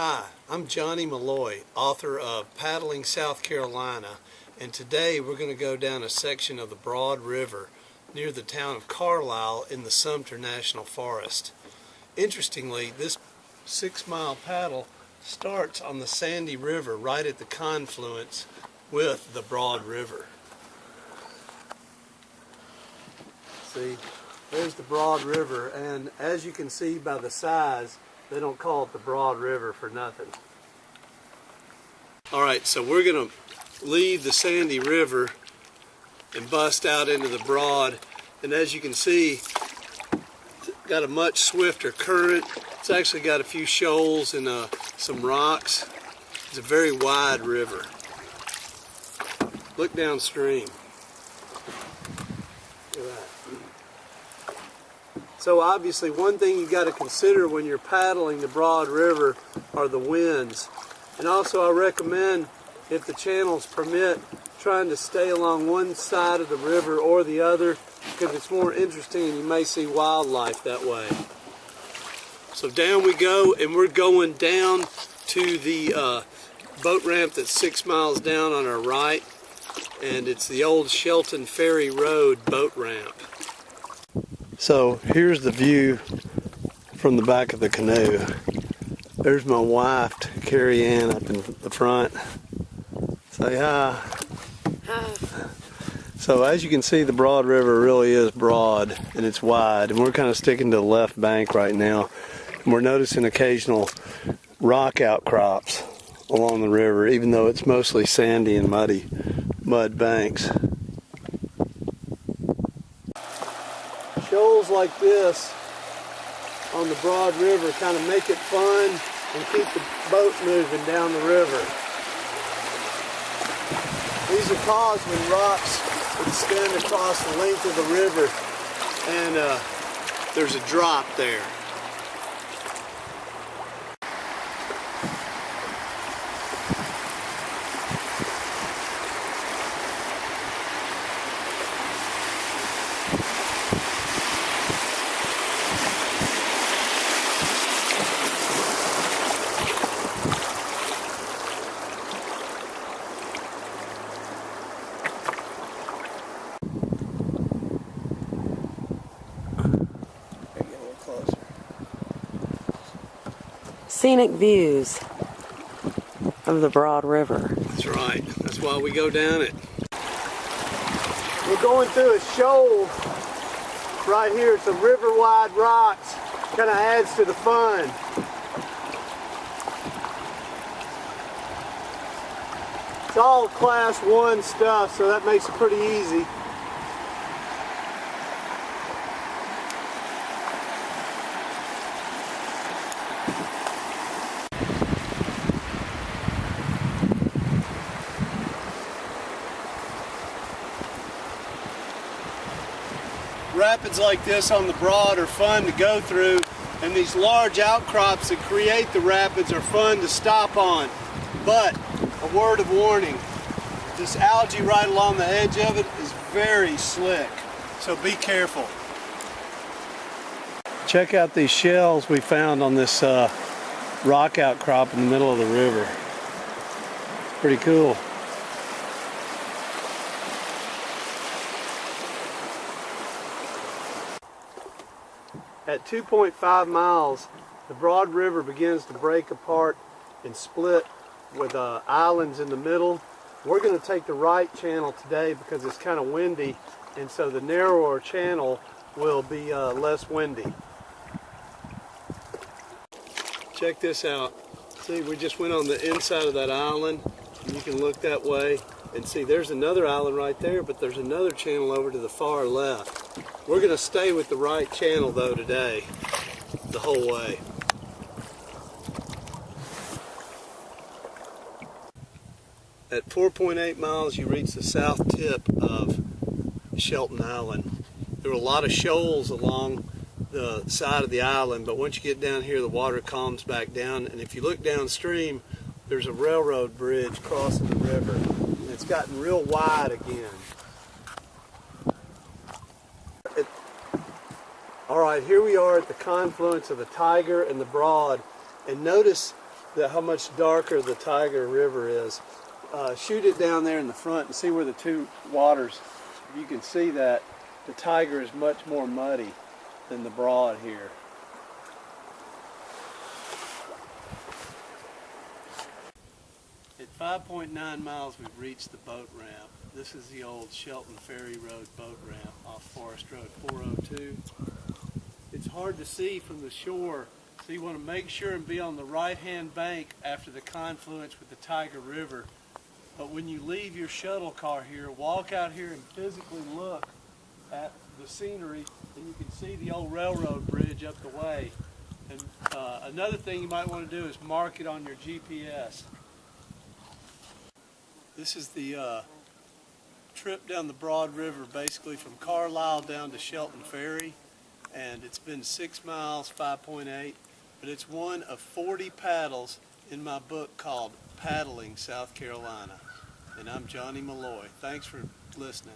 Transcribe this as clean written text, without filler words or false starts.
Hi, I'm Johnny Malloy, author of Paddling South Carolina, and today we're going to go down a section of the Broad River near the town of Carlisle in the Sumter National Forest. Interestingly, this 6-mile paddle starts on the Sandy River right at the confluence with the Broad River. See, there's the Broad River, and as you can see by the size, they don't call it the Broad River for nothing. Alright, so we're going to leave the Sandy River and bust out into the Broad, and as you can see, it's got a much swifter current. It's actually got a few shoals and some rocks. It's a very wide river. Look downstream. Look at that. So obviously one thing you've got to consider when you're paddling the Broad River are the winds. And also I recommend, if the channels permit, trying to stay along one side of the river or the other, because it's more interesting and you may see wildlife that way. So down we go, and we're going down to the boat ramp that's 6 miles down on our right, and it's the old Shelton Ferry Road boat ramp. So here's the view from the back of the canoe. There's my wife, Carrie Ann, up in the front. Say hi. Hi. So as you can see, the Broad River really is broad and it's wide, and we're kind of sticking to the left bank right now. And we're noticing occasional rock outcrops along the river, even though it's mostly sandy and muddy mud banks. Shoals like this on the Broad River kind of make it fun and keep the boat moving down the river. These are caused when rocks extend across the length of the river and there's a drop there. Scenic views of the Broad River. That's right. That's why we go down it. We're going through a shoal right here. It's a river-wide rocks. Kind of adds to the fun. It's all class 1 stuff, so that makes it pretty easy. Rapids like this on the Broad are fun to go through, and these large outcrops that create the rapids are fun to stop on. But a word of warning, this algae right along the edge of it is very slick, so be careful. Check out these shells we found on this rock outcrop in the middle of the river. Pretty cool. At 2.5 miles, the Broad River begins to break apart and split with islands in the middle. We're going to take the right channel today because it's kind of windy, and so the narrower channel will be less windy. Check this out. See, we just went on the inside of that island, and you can look that way and see there's another island right there, but there's another channel over to the far left. We're going to stay with the right channel though today, the whole way. At 4.8 miles you reach the south tip of Shelton Island. There were a lot of shoals along the side of the island, but once you get down here the water calms back down, and if you look downstream there's a railroad bridge crossing the river, and it's gotten real wide again. Alright, here we are at the confluence of the Tiger and the Broad, and notice how much darker the Tiger River is. Shoot it down there in the front and see where the two waters, if you can see that, the Tiger is much more muddy than the Broad here. At 5.9 miles we've reached the boat ramp. This is the old Shelton Ferry Road boat ramp off Forest Road 402. It's hard to see from the shore, so you want to make sure and be on the right-hand bank after the confluence with the Tiger River. But when you leave your shuttle car here, walk out here and physically look at the scenery, and you can see the old railroad bridge up the way. And another thing you might want to do is mark it on your GPS. This is the trip down the Broad River, basically from Carlisle down to Shelton Ferry, and it's been 6 miles, 5.8, but it's one of 40 paddles in my book called Paddling South Carolina. And I'm Johnny Malloy. Thanks for listening.